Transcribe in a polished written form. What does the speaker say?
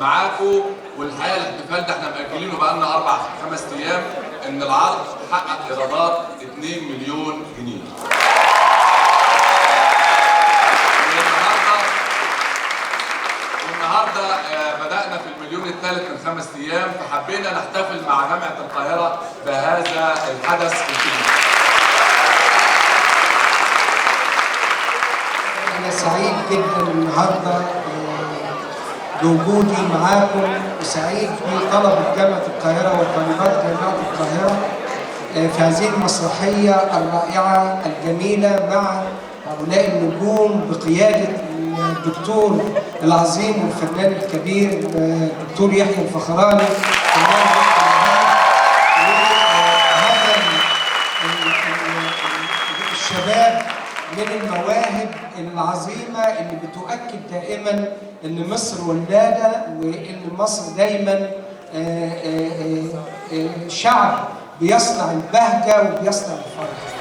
معاكم. والحقيقه الاحتفال ده احنا مأجلينه بقالنا 4 5 ايام، ان العرض حقق ايرادات 2 مليون جنيه. والنهارده بدأنا في المليون الثالث من 5 ايام، فحبينا نحتفل مع جامعه القاهره بهذا الحدث الكبير. أنا سعيد جدا النهارده بوجودي معاكم، وسعيد بطلبة جامعة القاهرة وطالبات جامعة القاهرة في هذه المسرحية الرائعة الجميلة مع هؤلاء النجوم بقيادة الدكتور العظيم والفنان الكبير الدكتور يحيى الفخراني. وهذا الشباب من المواهب العظيمة اللي بتؤكد دائما ان مصر ولادة، وان مصر دايما شعب بيصنع البهجة وبيصنع الفرح.